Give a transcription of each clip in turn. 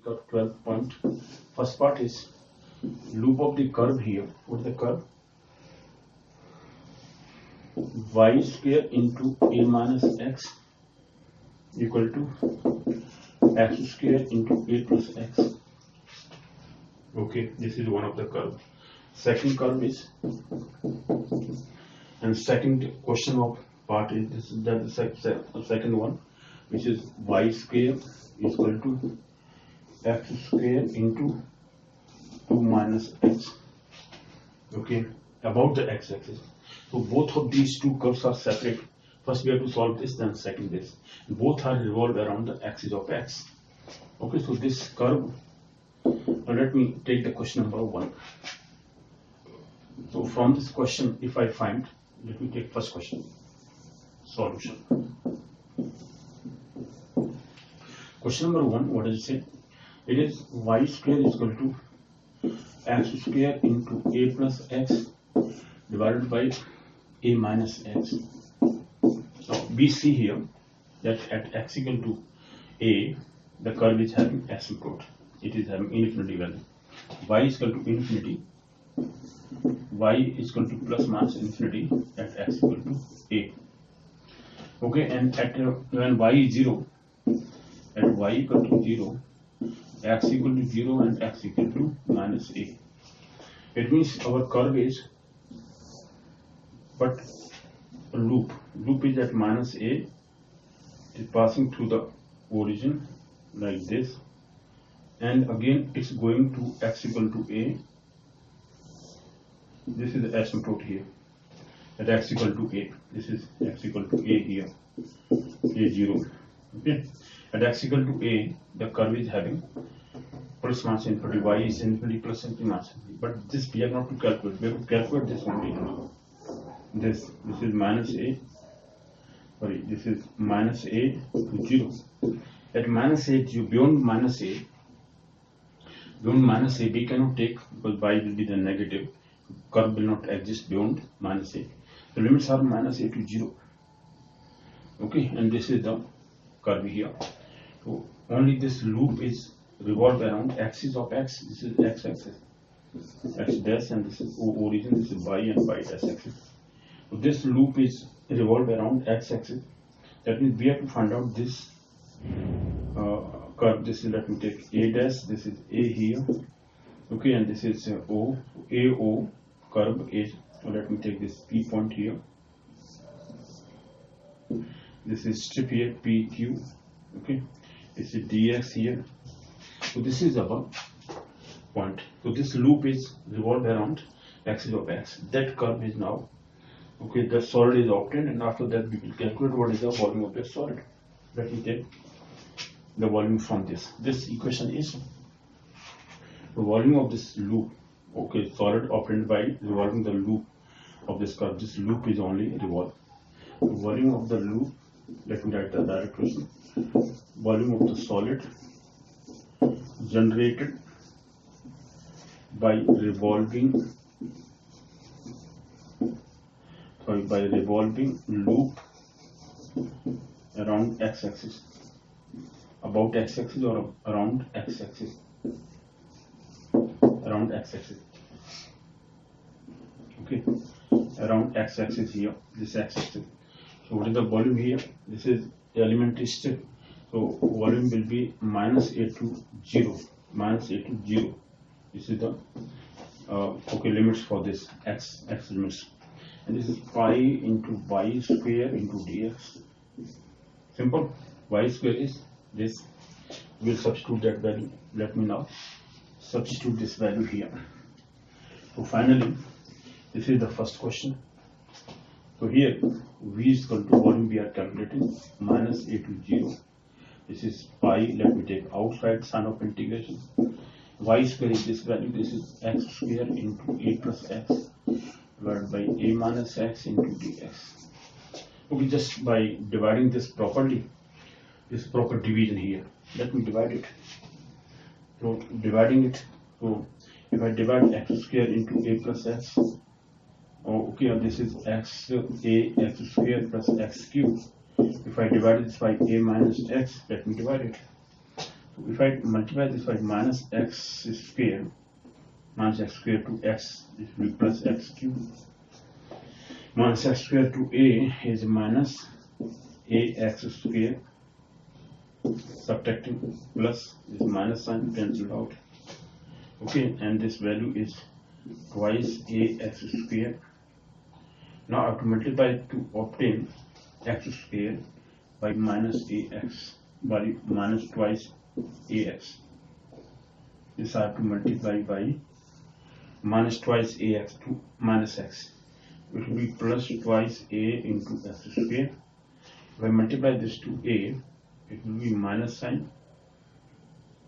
got 12 point. First part is loop of the curve here. What is the curve? Y square into a minus x equal to x square into a plus x. Okay, this is one of the curve. Second curve is, and second question of part is this is the second one, which is y square is equal to x square into 2 minus x. Okay, about the x-axis. So both of these two curves are separate. First we have to solve this, then second this. Both are revolved around the axis of x. Okay, so this curve. Now let me take the question number 1. So from this question, if I find, let me take first question. Solution. Question number 1, what does it say? It is y square is equal to x square into a plus x divided by a minus x. So we see here that at x equal to a, the curve is having asymptote. It is having infinity value. Y is equal to infinity. Y is equal to plus minus infinity at x equal to a. Okay, and at when y is 0, at y equal to 0, x equal to 0 and x equal to minus a. It means our curve is but a loop. Loop is at minus a. It is passing through the origin like this, and again it's going to x equal to a. This is the asymptote here at x equal to a. This is x equal to a here, a0. Okay, at x equal to a, the curve is having plus minus infinity, y is infinity plus infinity minus infinity. But this we have not to calculate. We have to calculate this only. This is minus a. Sorry, this is minus a to 0. At minus a to beyond minus a, we cannot take because y will be the negative. Curve will not exist beyond minus a. The limits are minus a to 0. Okay, and this is the curve here. So only this loop is revolved around axis of x. This is x-axis, x dash, and this is origin. This is y and y dash axis. So this loop is revolved around x-axis. That means we have to find out this curve. This is, let me take a dash. This is a here. Okay, and this is o. AO curve is. So let me take this P point here. This is strip here, PQ. Okay, this is dx here. So this is our point. So this loop is revolved around axis of x. That curve is now, okay, the solid is obtained, and after that we will calculate what is the volume of the solid. Let me take the volume from this. This equation is the volume of this loop. Okay, solid obtained by revolving the loop of this curve. This loop is only revolved. The volume of the loop, let me write the direct equation. Volume of the solid generated by revolving loop around x-axis, about x-axis or around x-axis, around x-axis. Okay, around x-axis here, this x-axis. So what is the volume here? This is elementary strip. So volume will be minus a to 0, minus a to 0. This is the okay limits for this x limits, and this is pi into y square into dx. Simple. Y square is this. We'll substitute that value. Let me now substitute this value here. So finally, this is the first question. So here v is equal to volume we are calculating minus a to 0. This is pi. Let me take outside sign of integration. Y square is this value. This is x square into a plus x divided by a minus x into dx. Okay, just by dividing this properly, this proper division here. Let me divide it. So dividing it. So if I divide x square into a plus x, okay, and this is x square plus x cube. If I divide this by a minus x, let me divide it. If I multiply this by minus x square, minus x square to x, this will be plus x cube. Minus x square to a is minus ax square, subtracting plus this minus sign cancelled out. Okay, and this value is twice ax square. Now I have to multiply to obtain x square by minus ax, by minus twice ax. This I have to multiply by minus twice ax to minus x. It will be plus twice a into x square. If I multiply this to a, it will be minus sign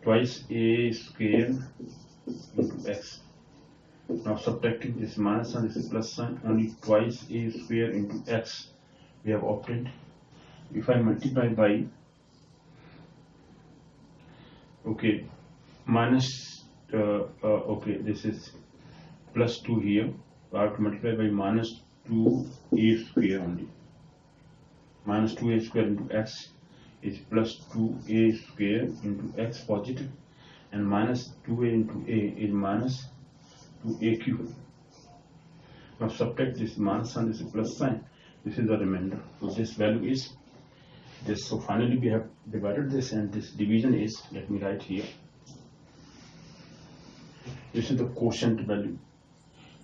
twice a square into x. Now subtracting this minus sign, this is plus sign, only twice a square into x we have obtained. If I multiply by, okay, minus, okay, this is plus 2 here, so I have to multiply by minus 2a square only. Minus 2a square into x is plus 2a square into x positive, and minus 2a into a is minus 2a cube. Now subtract this minus sign, this is plus sign, this is the remainder. So this value is this. So finally we have divided this, and this division is, let me write here, this is the quotient value.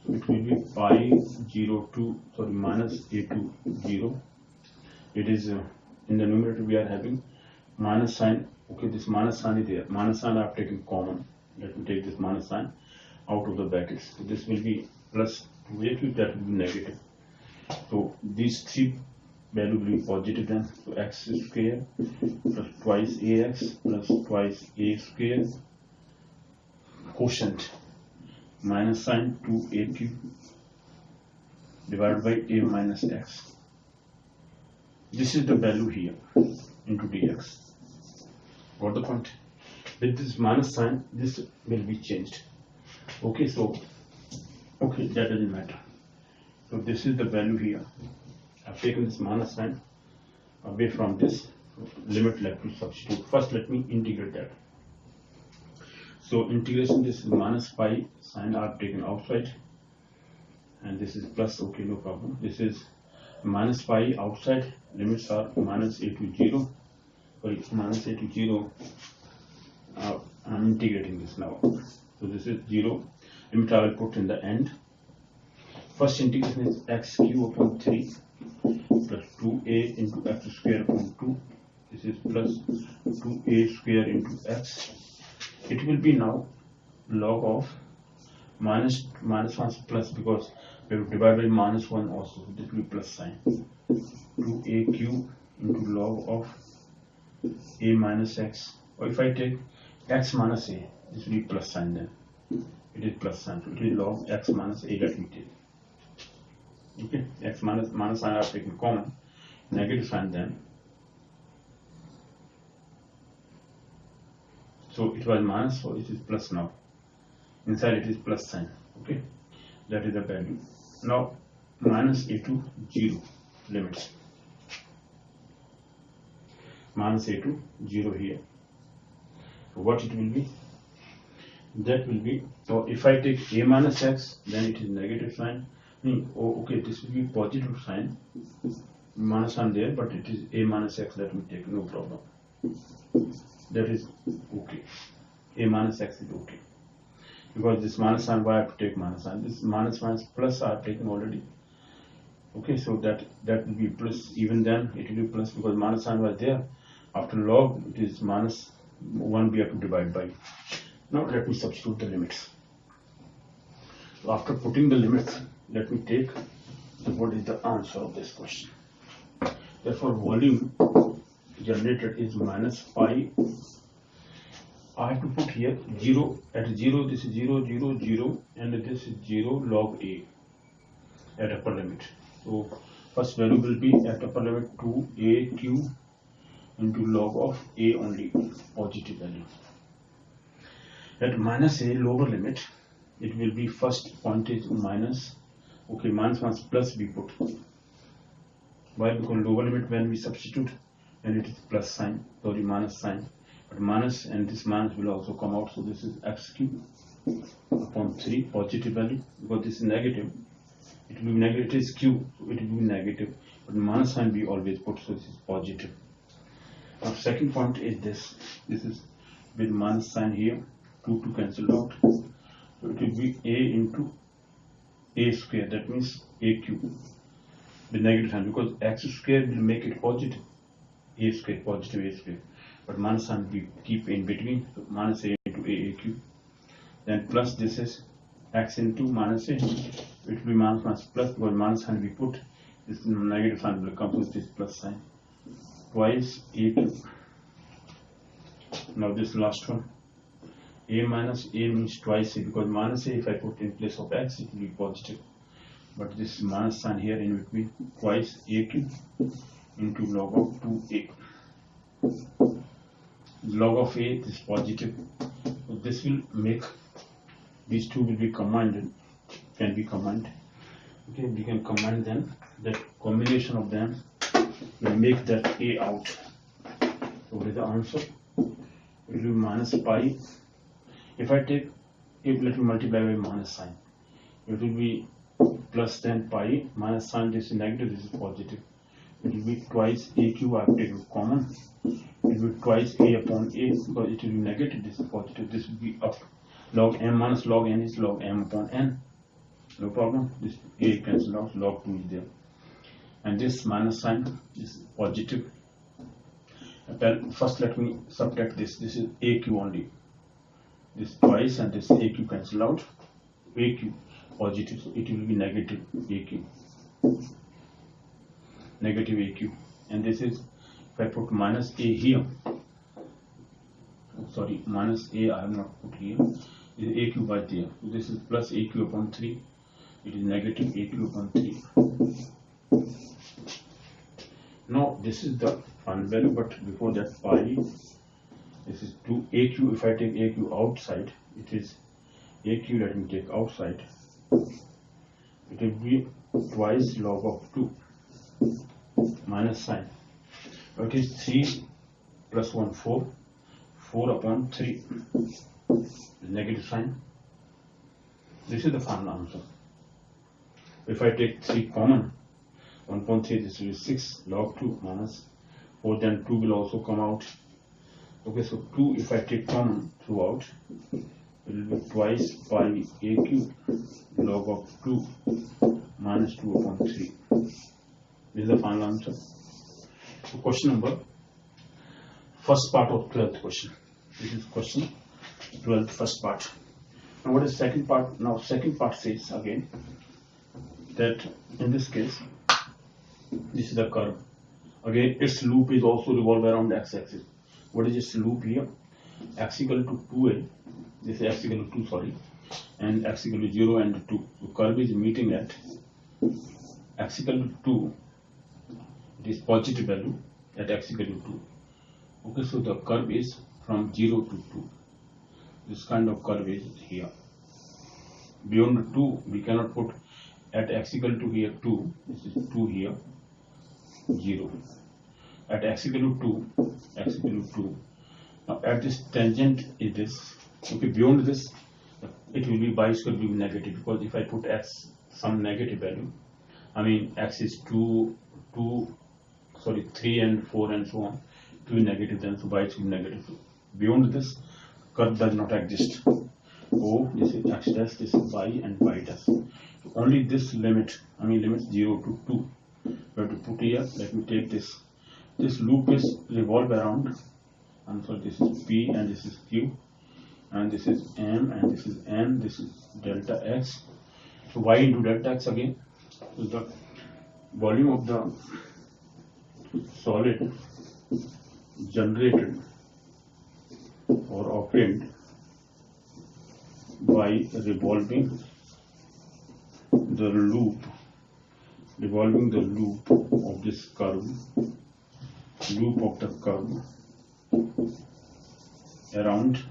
So it will be pi 0 to, sorry, minus a to 0. It is in the numerator we are having minus sign. Okay, this minus sign is there. Minus sign I have taken common. Let me take this minus sign out of the brackets. So this will be plus 2a cube, that will be negative. So these three value will be positive then. So x square plus twice ax plus twice a square, quotient minus sign 2a cube divided by a minus x. This is the value here into dx. Got the point? With this minus sign, this will be changed. Okay, so okay, that doesn't matter. So this is the value here. I've taken this minus sign away from this limit. Let me substitute. First, let me integrate that. So integration, this is minus pi sign I've taken outside, and this is plus. Okay, no problem. This is minus pi outside. Limits are minus a to 0. Sorry, minus a to 0. I'm integrating this now. So this is 0. Limit I will put in the end. First integration is x cube upon 3 plus 2a into x square upon 2. This is plus 2a square into x. It will be now log of minus 1 plus, because we have divided by minus 1 also. So this will be plus sign. 2a cube into log of a minus x. Or if I take x minus a, this will be plus sign then. It is plus sign. So it is log x minus a, let me take. Okay, x minus sign I have taken common. Negative sign then. So it was minus, so it is plus now. Inside it is plus sign. Okay, that is the value. Now minus a to 0 limits. Minus a to 0 here. So what it will be? That will be, so if I take a minus x, then it is negative sign. Oh, okay, this will be positive sign. Minus sign there, but it is a minus x. Let me take, no problem. That is okay. A minus x is okay. Because this minus sign, why I have to take minus sign? This minus plus I have taken already. Okay, so that will be plus. Even then it will be plus, because minus sign was there. After log, it is minus 1 we have to divide by. Now let me substitute the limits. So after putting the limits, let me take what is the answer of this question. Therefore, volume generated is minus pi. I have to put here 0. At 0, this is 0, 0, 0, and this is 0 log a at upper limit. So first value will be at upper limit 2a cube into log of a only, positive value. At minus a lower limit, it will be first point is minus. Okay, minus 1 plus we put. Why? Because lower limit when we substitute, and it is plus sign, sorry, minus sign, but minus, and this minus will also come out, so this is x cube upon 3 positive value, because this is negative, it will be negative, it is cube, so it will be negative, but minus sign we always put, so this is positive. Now second point is this is with minus sign here, 2 to cancel out, so it will be a into a square, that means a cube with negative sign, because x square will make it positive, a square, positive a square, but minus sign we keep in between, so minus a into a cube, then plus this is x into minus a, it will be minus minus plus, because minus sign we put, this negative sign will come with this plus sign, twice a cube. Now this last one, a minus a means twice a, because minus a if I put in place of x it will be positive, but this minus sign here in between, twice a cube into log of 2a. Log of a is positive, so this will make, these two will be combined, can be combined. Okay, we can combine them, that combination of them will make that a out. So what is the answer? It will be minus pi. If I take, let me multiply by minus sign, it will be plus then pi, minus sign, this is negative, this is positive. It will be twice a cube, I have taken common. It will be twice a upon a, because it will be negative, this is positive, this will be up. Log m minus log n is log m upon n. No problem, this a cancels out, log 2 is there. And this minus sign is positive. First let me subtract this is a cube only. This twice and this a cube cancel out, a cube positive, so it will be negative a cube. Negative a cube. And this is, if I put minus a here, sorry, minus a I have not put here, this is a cube right there. So this is plus a cube upon 3, it is negative a cube upon 3. Now this is the final value, but before that pi, this is 2a cube. If I take a cube outside, it is a cube, let me take outside, it will be twice log of 2 minus sign. It is 3 plus 1 4, 4 upon 3, negative sign. This is the final answer. If I take 3 common, 1.3, this will be 6 log 2 minus 4, then 2 will also come out. Okay, so 2 if I take common throughout, it will be twice pi a cube log of 2 minus 2 upon 3. This is the final answer. So question number, first part of 12th question. This is question 12th, first part. Now what is second part? Now second part says again that in this case, this is the curve. Again, its loop is also revolved around x-axis. What is its loop here? X equal to 2a. This is x equal to 2, sorry, and x equal to 0 and 2. So curve is meeting at x equal to 2. It is positive value at x equal to 2. Okay, so the curve is from 0 to 2. This kind of curve is here. Beyond 2, we cannot put at x equal to here 2. This is 2 here, 0. At x equal to 2, x equal to 2. Now at this tangent is this. Okay, beyond this, it will be y square will be negative, because if I put x some negative value, I mean x is 3 and 4 and so on, 2 is negative, then so y is negative. So beyond this, curve does not exist. O, this is x dash, this is y, and y dash. So only this limit, I mean limit 0 to 2. We have to put here. Let me take this. This loop is revolved around. And so this is P and this is Q, and this is M and this is N. This is delta X. So y into delta X again. So the volume of the solid generated or obtained by revolving the loop of this curve, loop of the curve around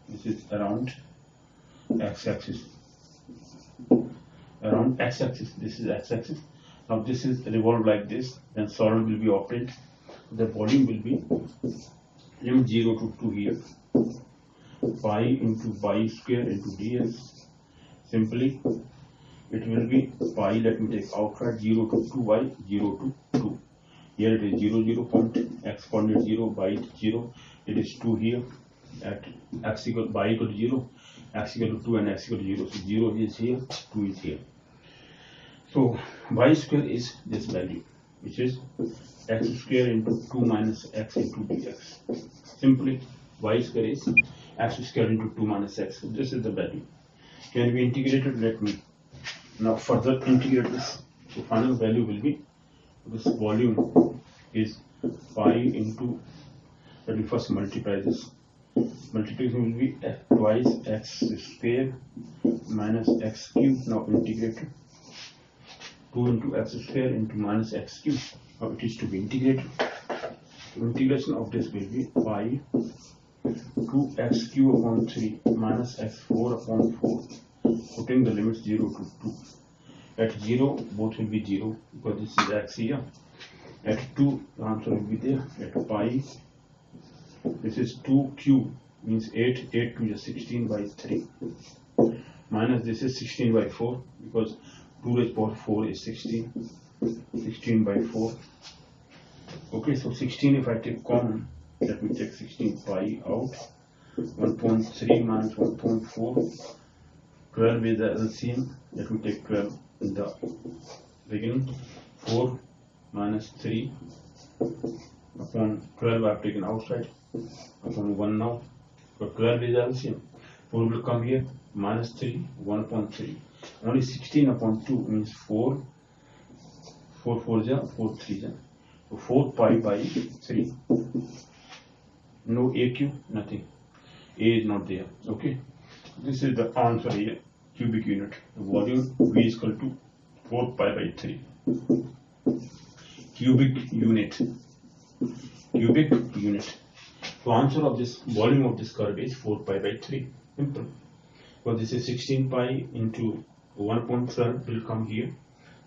this is around x-axis, around x-axis. This is x-axis. Now this is revolved like this, then solid will be obtained. the volume will be limit 0 to 2 here, pi into pi square into ds. Simply it will be pi, let me take outside, 0 to 2y, 0 to 2. Here it is 0, 0 point, x coordinate 0, y 0, it is 2 here, at x equal, y equal to 0, x equal to 2 and x equal to 0. So 0 is here, 2 is here. So y square is this value, which is x square into 2 minus x into dx. Simply y square is x square into 2 minus x. So this is the value. Can be integrated? Let me now further integrate this. So final value will be, this volume is pi into, let me first multiply this. Multiplication will be twice x square minus x cube. Now integrated. 2 into x square into minus x cube. Now it is to be integrated. Integration of this will be pi 2x cube upon 3 minus x4 upon 4. Putting the limits 0 to 2. At 0, both will be 0 because this is x here. At 2, the answer will be there. At pi, this is 2 cube, means 8, 8 to the 16 by 3. Minus this is 16 by 4 because 2 raised power 4 is 16. 16 by 4. Okay, so 16 if I take common, let me take 16 pi out. 1.3 minus 1.4. 12 is the LCM. Let me take 12 in the beginning. 4 minus 3 upon 12 I have taken outside upon 1 now. So 12 is LCM. 4 will come here, minus 3, 1.3. Only 16 upon 2 means 4. 4 4 ja, 4 3 ja. So 4 pi by 3. No AQ, nothing. A is not there. Okay. This is the answer here. Cubic unit. The volume V is equal to 4 pi by 3. Cubic unit. Cubic unit. So answer of this volume of this curve is 4 pi by 3. Simple. So this is 16 pi into 1.12 will come here.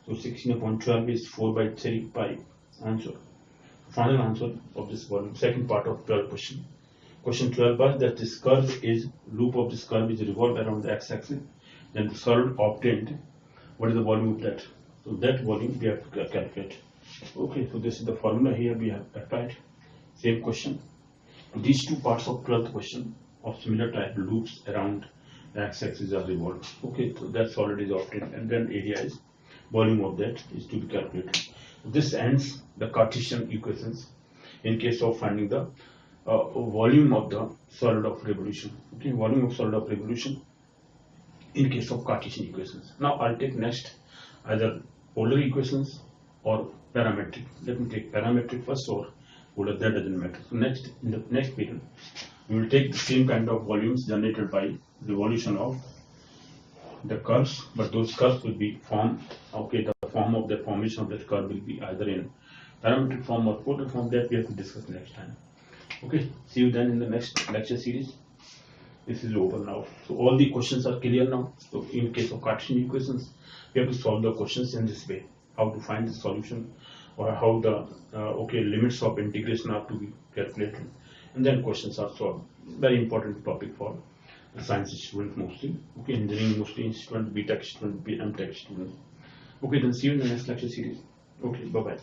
So 16 upon 12 is 4 by 3 pi. Answer. Final answer of this volume. Second part of 12 question. Question 12 was that this curve is, loop of this curve is revolved around the x-axis. Then the solid obtained, what is the volume of that? So that volume we have to calculate. Okay, so this is the formula here we have applied. Same question. These two parts of 12th question of similar type loops around the x-axis are revolved. Okay, so that solid is obtained and then area is, volume of that is to be calculated. This ends the Cartesian equations in case of finding the volume of the solid of revolution. Okay, volume of solid of revolution in case of Cartesian equations. Now I'll take next either polar equations or parametric. Let me take parametric first or polar, that doesn't matter. So next, in the next period, we will take the same kind of volumes generated by revolution of the curves, but those curves will be formed. Okay, the form of the formation of that curve will be either in parametric form or polar form. That we have to discuss next time. Okay, see you then in the next lecture series. This is over now. So all the questions are clear now. So in case of Cartesian equations, we have to solve the questions in this way. How to find the solution, or how the limits of integration are to be calculated, and then questions are solved. Very important topic for the science student mostly. Okay, engineering mostly student, BTech student, MTech student. Okay, then see you in the next lecture series. Okay, bye bye.